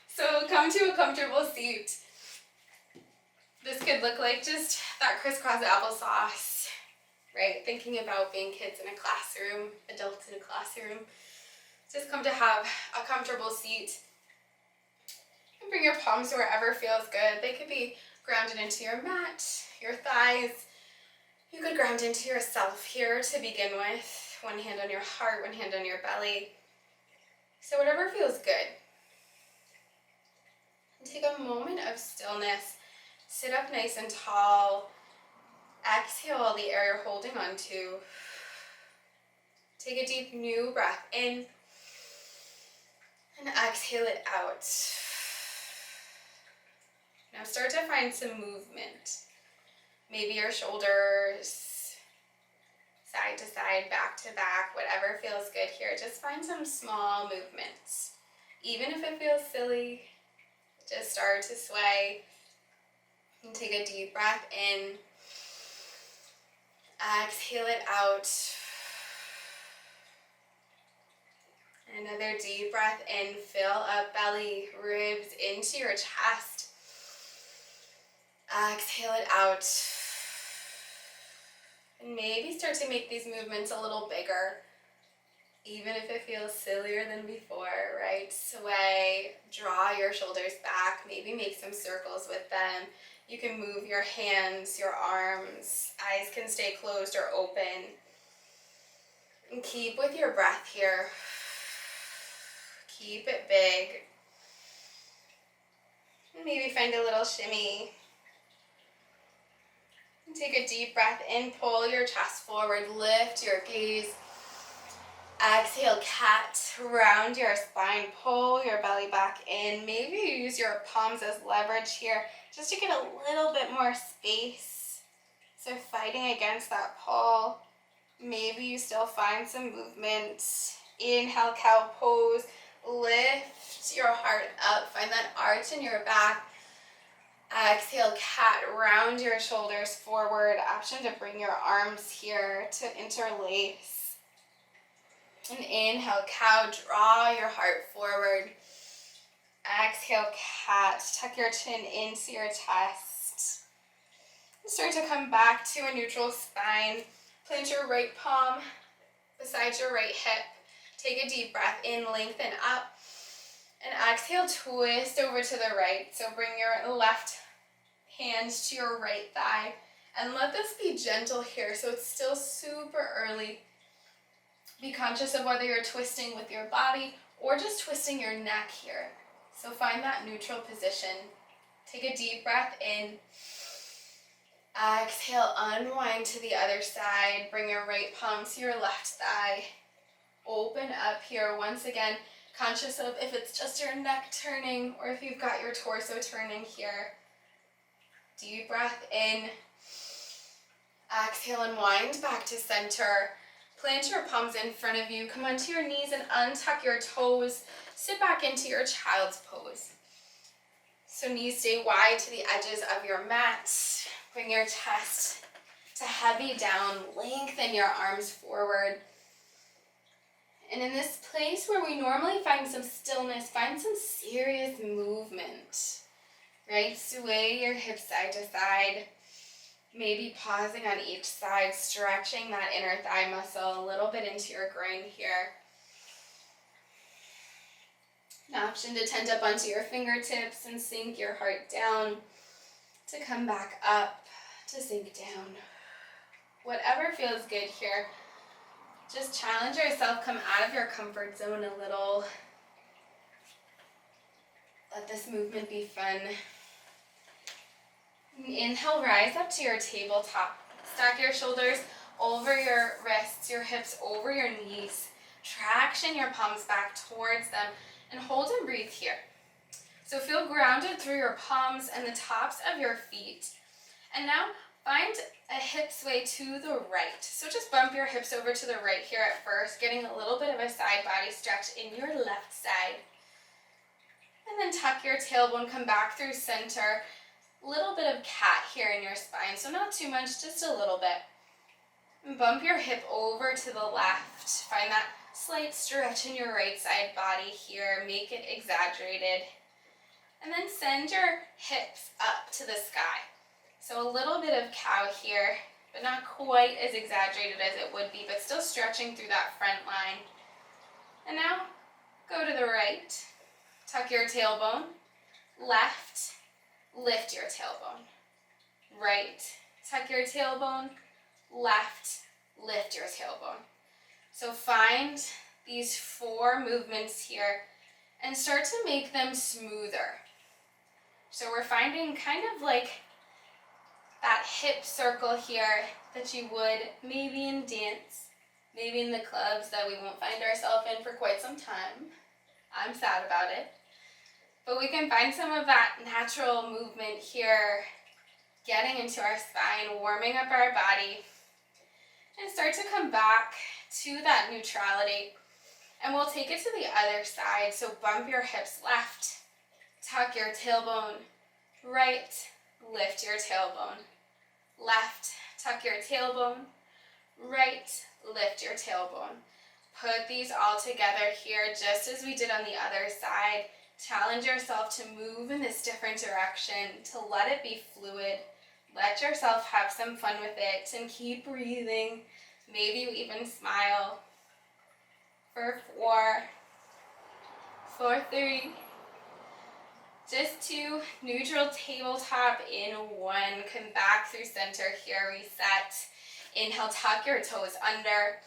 So come to a comfortable seat. This could look like just that crisscross applesauce, right? Thinking about being kids in a classroom, adults in a classroom. Just come to have a comfortable seat. And bring your palms wherever feels good. They could be grounded into your mat, your thighs. You could ground into yourself here to begin with. One hand on your heart, one hand on your belly. So whatever feels good. And take a moment of stillness. Sit up nice and tall. Exhale all the air you're holding on to. Take a deep new breath in. And exhale it out. Now start to find some movement. Maybe your shoulders, side to side, back to back, whatever feels good here. Just find some small movements. Even if it feels silly, just start to sway. And take a deep breath in. Exhale it out. Another deep breath in. Fill up belly, ribs into your chest. Exhale it out. And maybe start to make these movements a little bigger, even if it feels sillier than before, right? Sway, draw your shoulders back, maybe make some circles with them. You can move your hands, your arms, eyes can stay closed or open. And keep with your breath here. Keep it big. And maybe find a little shimmy. And take a deep breath in, pull your chest forward, lift your gaze. Exhale, cat, round your spine, pull your belly back in. Maybe you use your palms as leverage here, just to get a little bit more space. So fighting against that pull. Maybe you still find some movement. Inhale, cow pose. Lift your heart up. Find that arch in your back. Exhale, cat. Round your shoulders forward. Option to bring your arms here to interlace. And inhale, cow. Draw your heart forward. Exhale, cat. Tuck your chin into your chest. Start to come back to a neutral spine. Plant your right palm beside your right hip. Take a deep breath in, lengthen up. And exhale, twist over to the right. So bring your left hand to your right thigh. And let this be gentle here, so it's still super early. Be conscious of whether you're twisting with your body or just twisting your neck here. So find that neutral position. Take a deep breath in. Exhale, unwind to the other side. Bring your right palm to your left thigh. Open up here once again, conscious of if it's just your neck turning or if you've got your torso turning here. Deep breath in. Exhale and wind back to center. Plant your palms in front of you. Come onto your knees and untuck your toes. Sit back into your child's pose. So knees stay wide to the edges of your mat. Bring your chest to heavy down. Lengthen your arms forward. And in this place where we normally find some stillness, find some serious movement, right? Sway your hips side to side. Maybe pausing on each side, stretching that inner thigh muscle a little bit into your groin here. An option to tent up onto your fingertips and sink your heart down, to come back up, to sink down. Whatever feels good here. Just challenge yourself, come out of your comfort zone a little. Let this movement be fun. Inhale, rise up to your tabletop. Stack your shoulders over your wrists, your hips over your knees. Traction your palms back towards them and hold and breathe here. So feel grounded through your palms and the tops of your feet. And now find a hip sway to the right. So just bump your hips over to the right here at first, getting a little bit of a side body stretch in your left side. And then tuck your tailbone, come back through center. Little bit of cat here in your spine, so not too much, just a little bit. And bump your hip over to the left. Find that Slight stretch in your right side body here. Make it exaggerated. And then send your hips up to the sky. So a little bit of cow here, but not quite as exaggerated as it would be, but still stretching through that front line. And now, go to the right. Tuck your tailbone. Left, lift your tailbone. Right, tuck your tailbone. Left, lift your tailbone. So find these 4 movements here and start to make them smoother. So we're finding kind of like that hip circle here that you would maybe in dance, maybe in the clubs that we won't find ourselves in for quite some time. I'm sad about it. But we can find some of that natural movement here, getting into our spine, warming up our body, and start to come back to that neutrality. And we'll take it to the other side. So bump your hips left, tuck your tailbone, right, lift your tailbone. Left, tuck your tailbone, right, lift your tailbone. Put these all together here just as we did on the other side. Challenge yourself to move in this different direction, to let it be fluid. Let yourself have some fun with it and keep breathing. Maybe you even smile. For 4, for 3, just 2, neutral tabletop in 1. Come back through center here, reset. Inhale, tuck your toes under.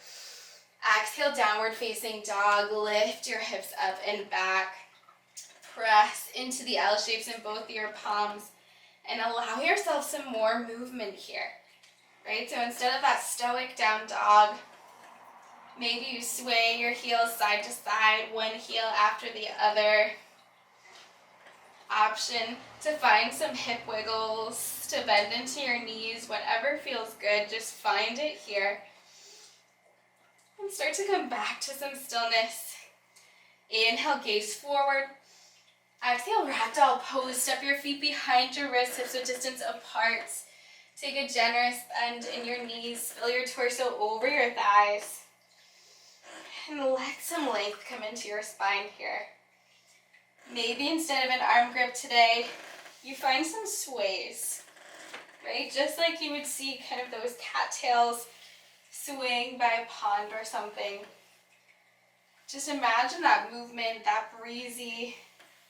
Exhale, downward facing dog. Lift your hips up and back. Press into the L shapes in both your palms and allow yourself some more movement here, right? So instead of that stoic down dog, maybe you sway your heels side to side, one heel after the other. Option to find some hip wiggles, to bend into your knees, whatever feels good, just find it here. And start to come back to some stillness. Inhale, gaze forward. Exhale, ragdoll pose. Step your feet behind your wrists, hips width distance apart. Take a generous bend in your knees. Fill your torso over your thighs. And let some length come into your spine here. Maybe instead of an arm grip today, you find some sways, right? Just like you would see kind of those cattails swaying by a pond or something. Just imagine that movement, that breezy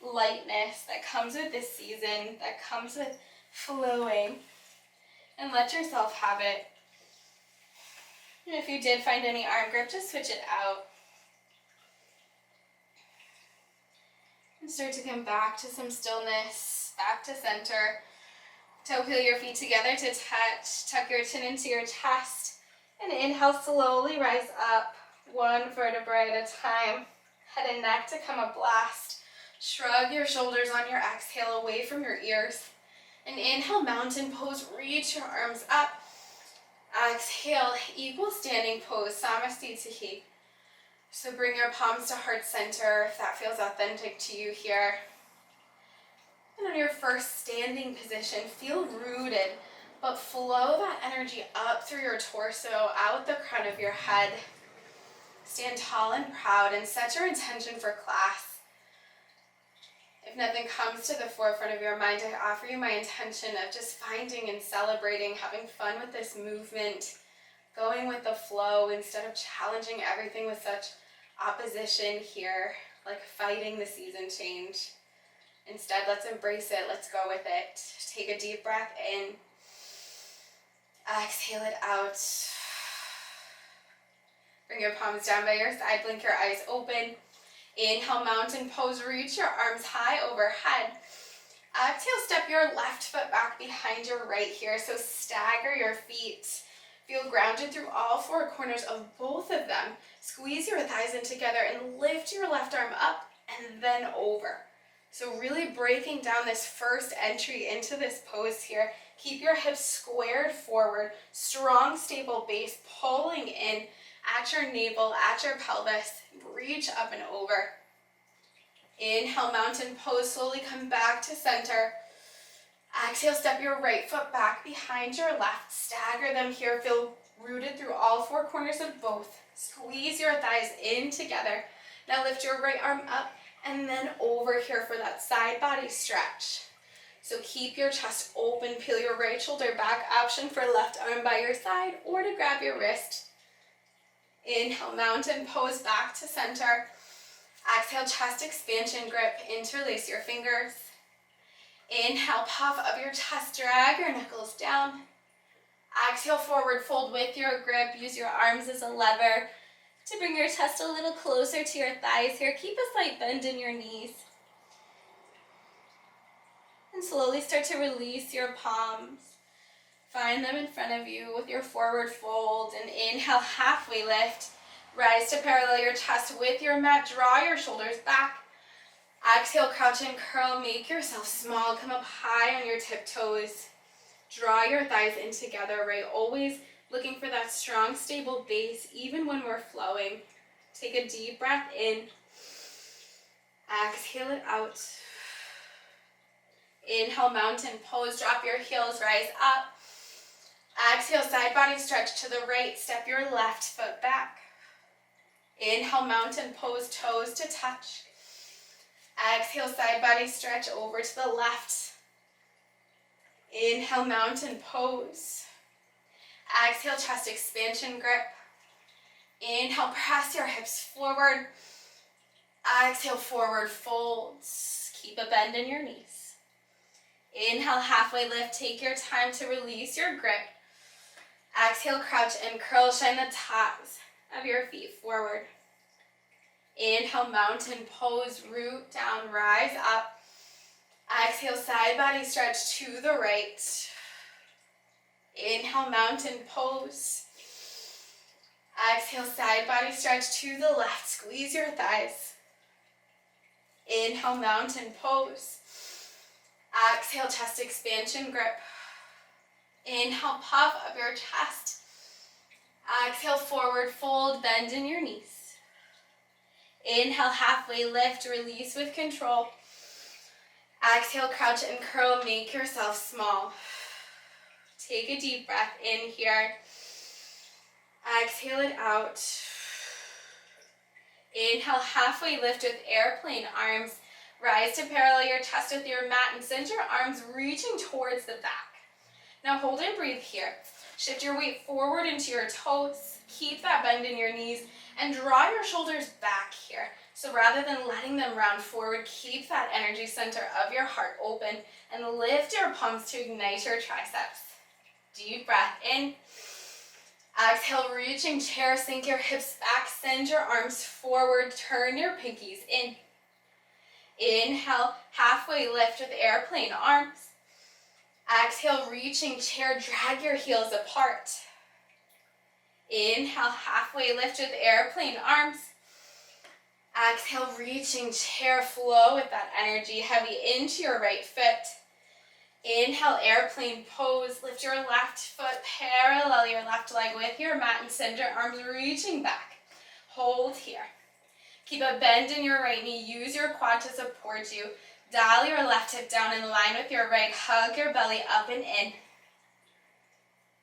lightness that comes with this season, that comes with flowing, and let yourself have it. And if you did find any arm grip, just switch it out. And start to come back to some stillness, back to center. Toe heel your feet together to touch. Tuck your chin into your chest. And inhale, slowly rise up, 1 vertebrae at a time. Head and neck to come a blast. Shrug your shoulders on your exhale away from your ears. And inhale, mountain pose. Reach your arms up. Exhale, equal standing pose, Samasthiti. So bring your palms to heart center if that feels authentic to you here. And on your first standing position, feel rooted, but flow that energy up through your torso, out the crown of your head. Stand tall and proud and set your intention for class. If nothing comes to the forefront of your mind, I offer you my intention of just finding and celebrating, having fun with this movement, going with the flow instead of challenging everything with such opposition here, like fighting the season change. Instead, let's embrace it. Let's go with it. Take a deep breath in. Exhale it out. Bring your palms down by your side. Blink your eyes open. Inhale, mountain pose. Reach your arms high overhead. Exhale, step your left foot back behind your right here. So stagger your feet. Feel grounded through all 4 corners of both of them. Squeeze your thighs in together and lift your left arm up and then over. So really breaking down this first entry into this pose here. Keep your hips squared forward. Strong, stable base pulling in at your navel, at your pelvis. Reach up and over. Inhale, mountain pose. Slowly come back to center. Exhale, step your right foot back behind your left. Stagger them here. Feel rooted through all four corners of both. Squeeze your thighs in together. Now lift your right arm up and then over here for that side body stretch. So keep your chest open, peel your right shoulder back, option for left arm by your side or to grab your wrist. Inhale, mountain pose back to center. Exhale, chest expansion grip, interlace your fingers. Inhale, puff up your chest, drag your knuckles down. Exhale, forward fold with your grip. Use your arms as a lever to bring your chest a little closer to your thighs here. Keep a slight bend in your knees. And slowly start to release your palms. Find them in front of you with your forward fold. And inhale, halfway lift. Rise to parallel your chest with your mat. Draw your shoulders back. Exhale, crouch and curl. Make yourself small. Come up high on your tiptoes. Draw your thighs in together, right? Always looking for that strong, stable base, even when we're flowing. Take a deep breath in. Exhale it out. Inhale, mountain pose. Drop your heels, rise up. Exhale, side body stretch to the right. Step your left foot back. Inhale, mountain pose, toes to touch. Exhale, side body stretch over to the left. Inhale, mountain pose. Exhale, chest expansion grip. Inhale, press your hips forward. Exhale, forward folds. Keep a bend in your knees. Inhale, halfway lift. Take your time to release your grip. Exhale, crouch and curl. Shine the tops of your feet forward. Inhale, mountain pose. Root down, rise up. Exhale, side body stretch to the right. Inhale, mountain pose. Exhale, side body stretch to the left. Squeeze your thighs. Inhale, mountain pose. Exhale, chest expansion grip. Inhale, puff up your chest. Exhale, forward fold, bend in your knees. Inhale, halfway lift, release with control. Exhale, crouch and curl, make yourself small. Take a deep breath in here. Exhale it out. Inhale, halfway lift with airplane arms. Rise to parallel your chest with your mat and send your arms reaching towards the back. Now hold and breathe here. Shift your weight forward into your toes. Keep that bend in your knees and draw your shoulders back here. So rather than letting them round forward, keep that energy center of your heart open and lift your palms to ignite your triceps. Deep breath in. Exhale, reaching chair, sink your hips back, send your arms forward, turn your pinkies in. Inhale, halfway lift with airplane arms. Exhale, reaching chair, drag your heels apart. Inhale, halfway lift with airplane arms. Exhale, reaching chair, flow with that energy, heavy into your right foot. Inhale, airplane pose, lift your left foot, parallel your left leg with your mat and send your arms reaching back. Hold here. Keep a bend in your right knee, use your quad to support you. Dial your left hip down in line with your right, hug your belly up and in.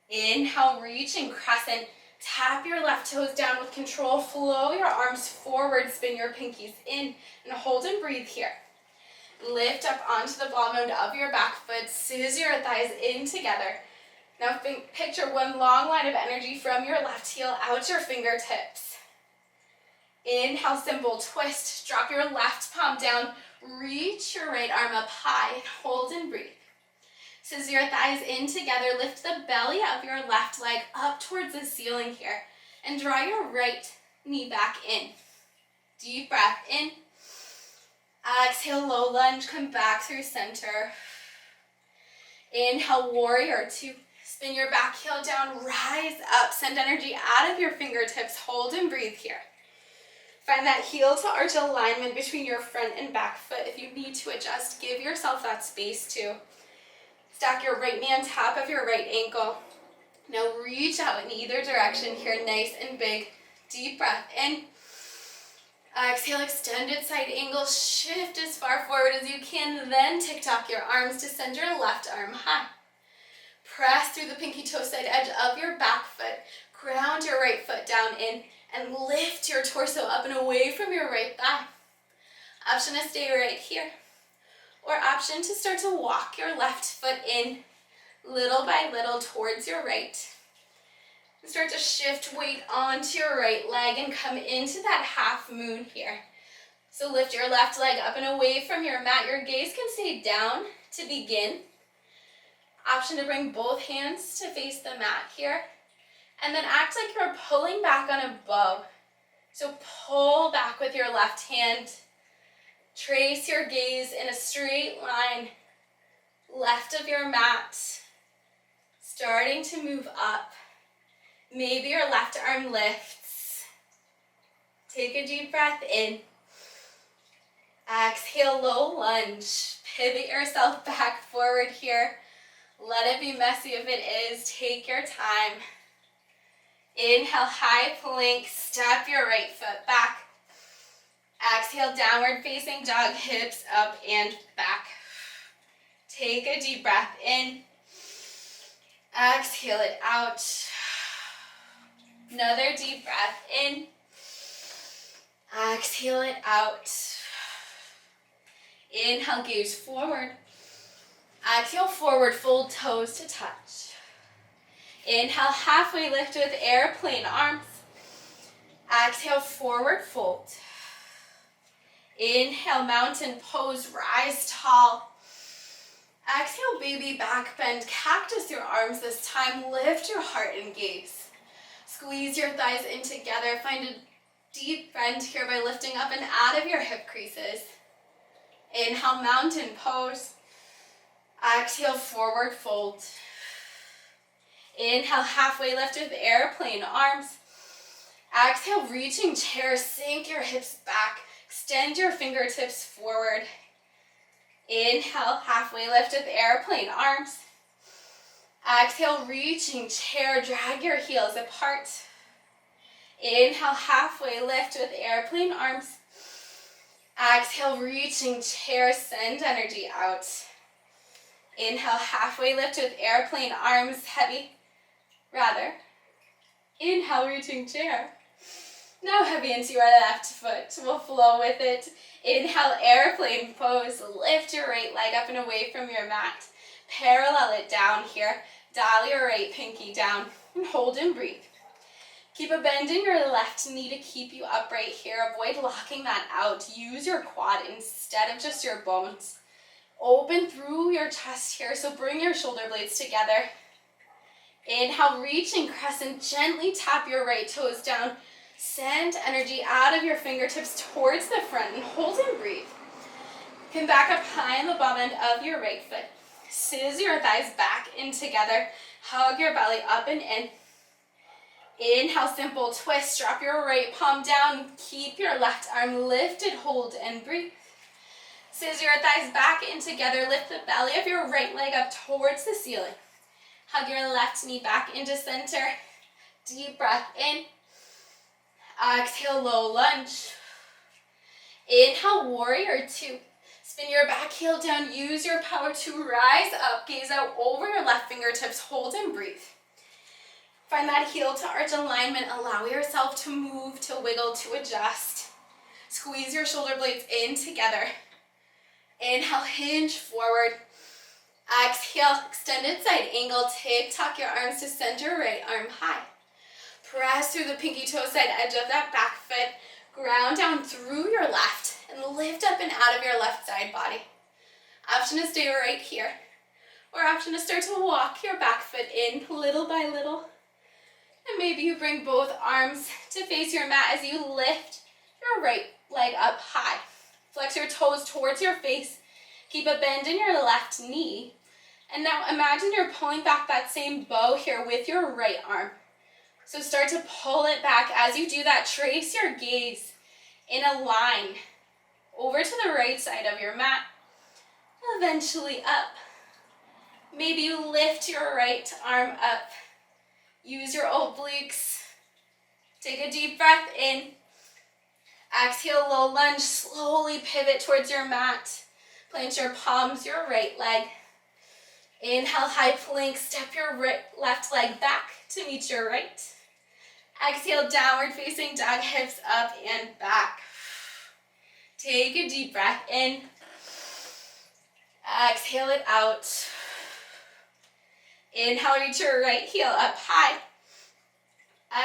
Inhale, reaching crescent. Tap your left toes down with control, flow your arms forward, spin your pinkies in, and hold and breathe here. Lift up onto the ball mound of your back foot, scissor your thighs in together. Now picture one long line of energy from your left heel out your fingertips. Inhale, simple twist, drop your left palm down, reach your right arm up high, hold and breathe. Scissor your thighs in together, lift the belly of your left leg up towards the ceiling here, and draw your right knee back in. Deep breath in. Exhale, low lunge, come back through center. Inhale, warrior two. Spin your back heel down, rise up, send energy out of your fingertips, hold and breathe here. Find that heel to arch alignment between your front and back foot. If you need to adjust, give yourself that space too. Stack your right knee on top of your right ankle. Now reach out in either direction here, nice and big. Deep breath in. Exhale, extended side angle, shift as far forward as you can, then tick-tock your arms to send your left arm high. Press through the pinky toe side edge of your back foot. Ground your right foot down in and lift your torso up and away from your right thigh. Option to stay right here. Or option to start to walk your left foot in little by little towards your right. And start to shift weight onto your right leg and come into that half moon here. So lift your left leg up and away from your mat. Your gaze can stay down to begin. Option to bring both hands to face the mat here. And then act like you're pulling back on a bow. So pull back with your left hand. Trace your gaze in a straight line, left of your mat. Starting to move up. Maybe your left arm lifts. Take a deep breath in. Exhale, low lunge. Pivot yourself back forward here. Let it be messy if it is. Take your time. Inhale, high plank. Step your right foot back. Exhale, downward facing dog, hips up and back. Take a deep breath in. Exhale it out. Another deep breath in. Exhale it out. Inhale, gaze forward. Exhale, forward fold, toes to touch. Inhale, halfway lift with airplane arms. Exhale, forward fold. Inhale, mountain pose, rise tall. Exhale, baby back bend, cactus your arms this time. Lift your heart and gaze. Squeeze your thighs in together. Find a deep bend here by lifting up and out of your hip creases. Inhale, mountain pose. Exhale, forward fold. Inhale, halfway lift with airplane arms. Exhale, reaching chair, sink your hips back. Extend your fingertips forward. Inhale, halfway lift with airplane arms. Exhale, reaching chair, drag your heels apart. Inhale, halfway lift with airplane arms. Exhale, reaching chair, send energy out. Inhale, halfway lift with airplane arms, heavy. Inhale, reaching chair. Now heavy into your left foot. We'll flow with it. Inhale, airplane pose. Lift your right leg up and away from your mat. Parallel it down here. Dial your right pinky down and hold and breathe. Keep a bend in your left knee to keep you upright here. Avoid locking that out. Use your quad instead of just your bones. Open through your chest here, so bring your shoulder blades together. Inhale, reaching crescent. Gently tap your right toes down. Send energy out of your fingertips towards the front and hold and breathe. Come back up high on the bottom end of your right foot. Scissor your thighs back in together. Hug your belly up and in. Inhale, simple twist. Drop your right palm down. Keep your left arm lifted. Hold and breathe. Scissor your thighs back in together. Lift the belly of your right leg up towards the ceiling. Hug your left knee back into center. Deep breath in. Exhale, low lunge. Inhale, warrior two. Spin your back heel down. Use your power to rise up. Gaze out over your left fingertips. Hold and breathe. Find that heel to arch alignment. Allow yourself to move, to wiggle, to adjust. Squeeze your shoulder blades in together. Inhale, hinge forward. Exhale, extended side angle. Tuck your arms to center, right arm high. Press through the pinky toe side edge of that back foot. Ground down through your left and lift up and out of your left side body. Option to stay right here. Or option to start to walk your back foot in little by little. And maybe you bring both arms to face your mat as you lift your right leg up high. Flex your toes towards your face. Keep a bend in your left knee. And now imagine you're pulling back that same bow here with your right arm. So start to pull it back. As you do that, trace your gaze in a line over to the right side of your mat. Eventually up. Maybe you lift your right arm up. Use your obliques. Take a deep breath in. Exhale, low lunge. Slowly pivot towards your mat. Plant your palms, your right leg. Inhale, high plank. Step your left leg back to meet your right. Exhale, downward facing dog, hips up and back. Take a deep breath in. Exhale it out. Inhale, reach your right heel up high.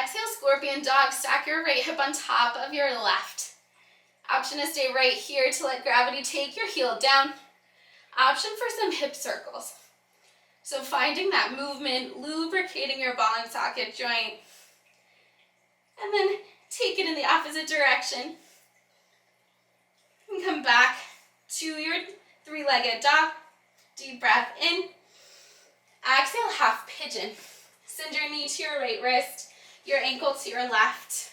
Exhale, scorpion dog. Stack your right hip on top of your left. Option to stay right here to let gravity take your heel down. Option for some hip circles. So finding that movement, lubricating your ball and socket joint. And then take it in the opposite direction. And come back to your three-legged dog. Deep breath in. Exhale, half pigeon. Send your knee to your right wrist, your ankle to your left.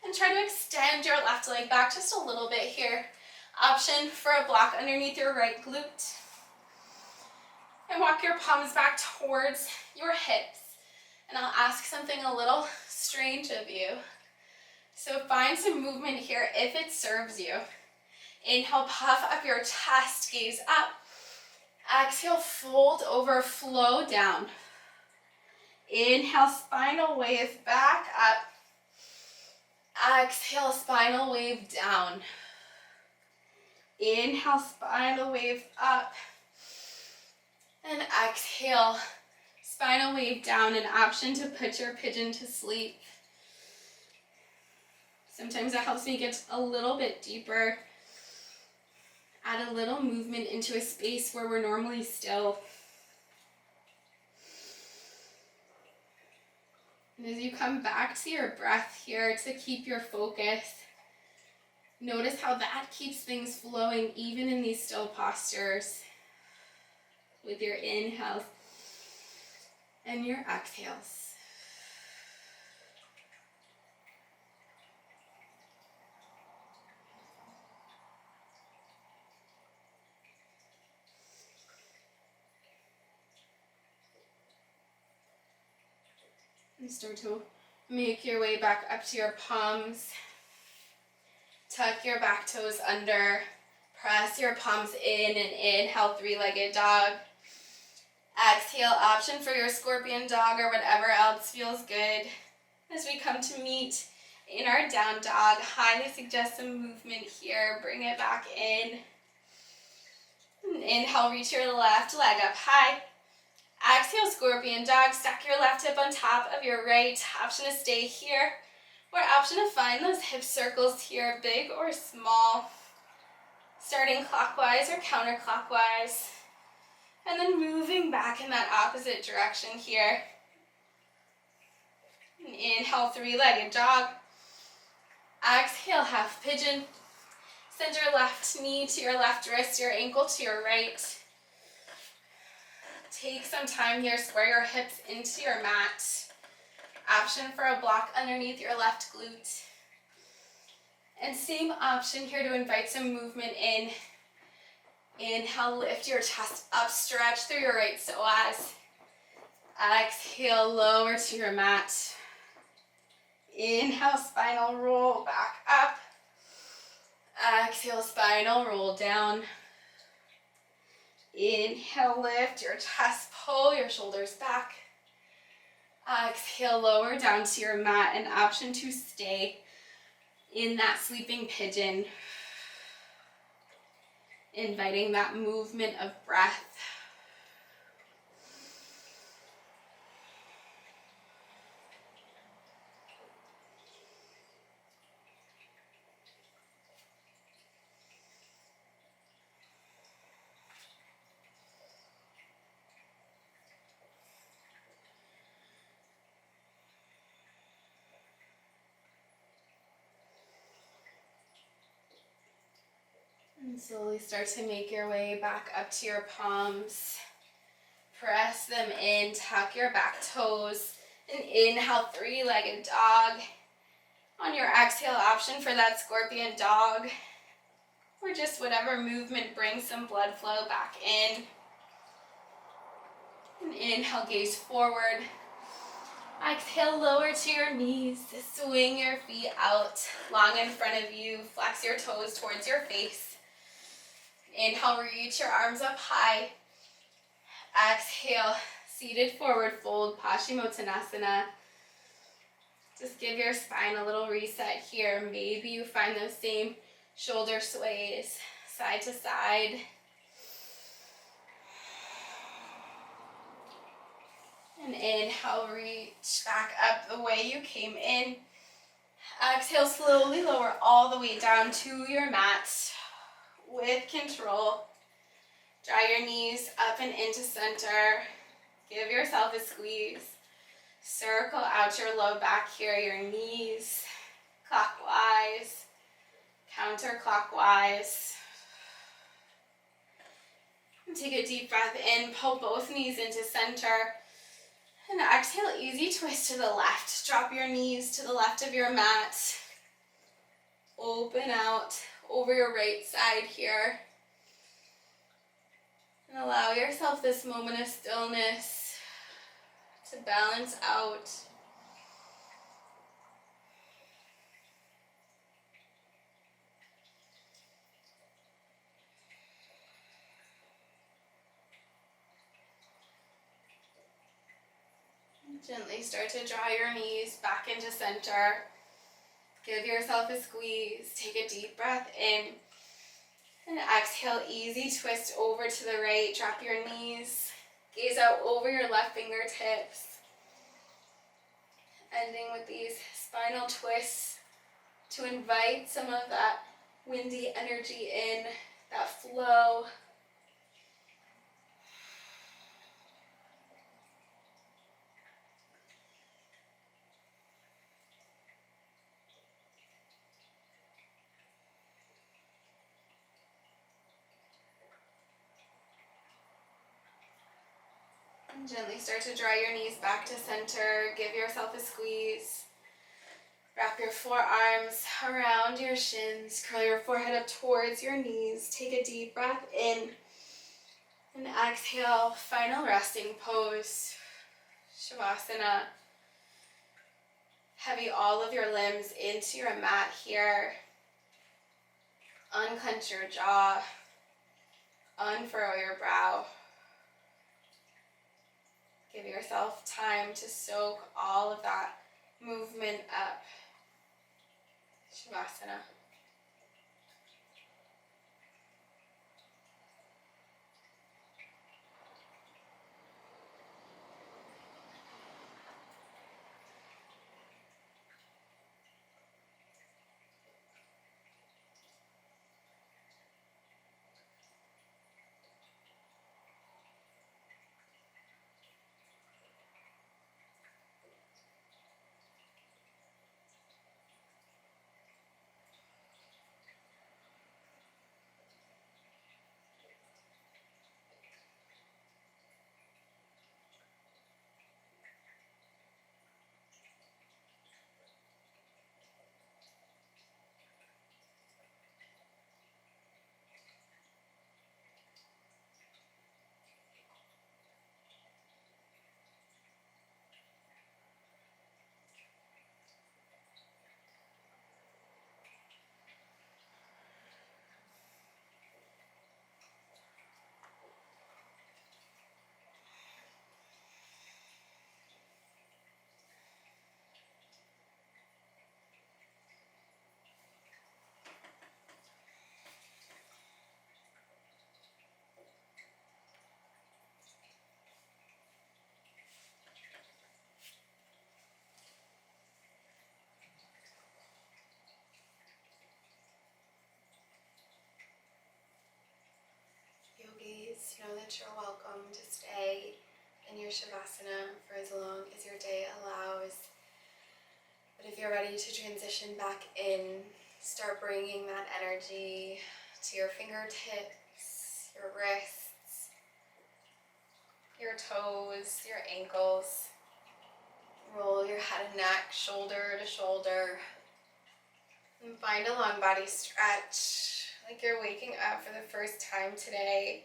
And try to extend your left leg back just a little bit here. Option for a block underneath your right glute. And walk your palms back towards your hips. And I'll ask something a little strange of you. So find some movement here if it serves you. Inhale, puff up your chest, gaze up. Exhale, fold over, flow down. Inhale, spinal wave back up. Exhale, spinal wave down. Inhale, spinal wave up. And exhale, spinal wave down. An option to put your pigeon to sleep. Sometimes it helps me get a little bit deeper. Add a little movement into a space where we're normally still. And as you come back to your breath here to keep your focus, notice how that keeps things flowing even in these still postures with your inhales and your exhales. And start to make your way back up to your palms. Tuck your back toes under. Press your palms in and inhale, three-legged dog. Exhale, option for your scorpion dog or whatever else feels good. As we come to meet in our down dog, highly suggest some movement here. Bring it back in. And inhale, reach your left leg up high. Exhale, scorpion dog. Stack your left hip on top of your right. Option to stay here. Or option to find those hip circles here, big or small. Starting clockwise or counterclockwise. And then moving back in that opposite direction here. And inhale, three-legged dog. Exhale, half pigeon. Send your left knee to your left wrist, your ankle to your right. Take some time here, square your hips into your mat. Option for a block underneath your left glute. And same option here to invite some movement in. Inhale, lift your chest up, stretch through your right psoas. Exhale, lower to your mat. Inhale, spinal roll back up. Exhale, spinal roll down. Inhale, lift your chest, pull your shoulders back. Exhale, lower down to your mat. An option to stay in that sleeping pigeon. Inviting that movement of breath. And slowly start to make your way back up to your palms. Press them in, tuck your back toes, and inhale, three-legged dog. On your exhale, option for that scorpion dog, or just whatever movement brings some blood flow back in. And inhale, gaze forward. Exhale, lower to your knees. Swing your feet out long in front of you. Flex your toes towards your face. Inhale, reach your arms up high. Exhale, seated forward fold, Paschimottanasana. Just give your spine a little reset here. Maybe you find those same shoulder sways side to side. And inhale, reach back up the way you came in. Exhale, slowly lower all the way down to your mat with control. Draw your knees up and into center. Give yourself a squeeze. Circle out your low back here, your knees clockwise, counterclockwise. And take a deep breath in, pull both knees into center. And exhale, easy twist to the left. Drop your knees to the left of your mat. Open out over your right side here. And allow yourself this moment of stillness to balance out. Gently start to draw your knees back into center. Give yourself a squeeze. Take a deep breath in. And exhale, easy twist over to the right. Drop your knees. Gaze out over your left fingertips. Ending with these spinal twists to invite some of that windy energy in, that flow. And gently start to draw your knees back to center. Give yourself a squeeze. Wrap your forearms around your shins. Curl your forehead up towards your knees. Take a deep breath in. And exhale, final resting pose. Shavasana. Heavy all of your limbs into your mat here. Unclench your jaw. Unfurrow your brow. Give yourself time to soak all of that movement up. Shavasana. Yogis, know that you're welcome to stay in your Shavasana for as long as your day allows. But if you're ready to transition back in, start bringing that energy to your fingertips, your wrists, your toes, your ankles. Roll your head and neck, shoulder to shoulder. And find a long body stretch, like you're waking up for the first time today,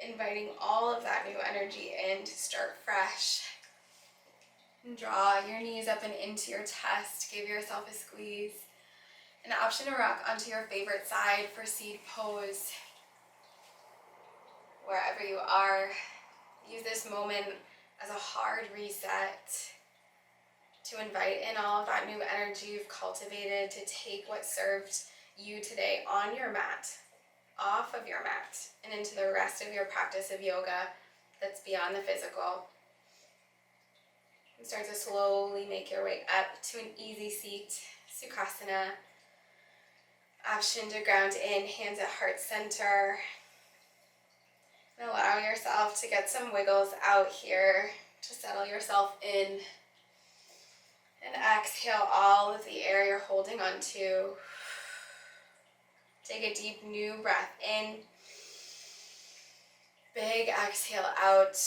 inviting all of that new energy in to start fresh. And draw your knees up and into your chest. Give yourself a squeeze. An option to rock onto your favorite side for seed pose. Wherever you are, use this moment as a hard reset. to invite in all of that new energy you've cultivated, to take what served you today on your mat, off of your mat, and into the rest of your practice of yoga that's beyond the physical. And start to slowly make your way up to an easy seat, Sukhasana. Option to ground in, hands at heart center. And allow yourself to get some wiggles out here to settle yourself in. And exhale all of the air you're holding on to. Take a deep new breath in. Big exhale out.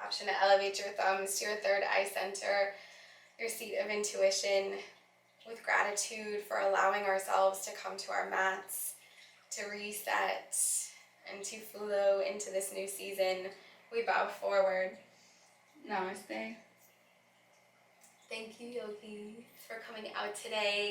Option to elevate your thumbs to your third eye center, your seat of intuition, with gratitude for allowing ourselves to come to our mats, to reset, and to flow into this new season. We bow forward. Namaste. Thank you, yogis, for coming out today.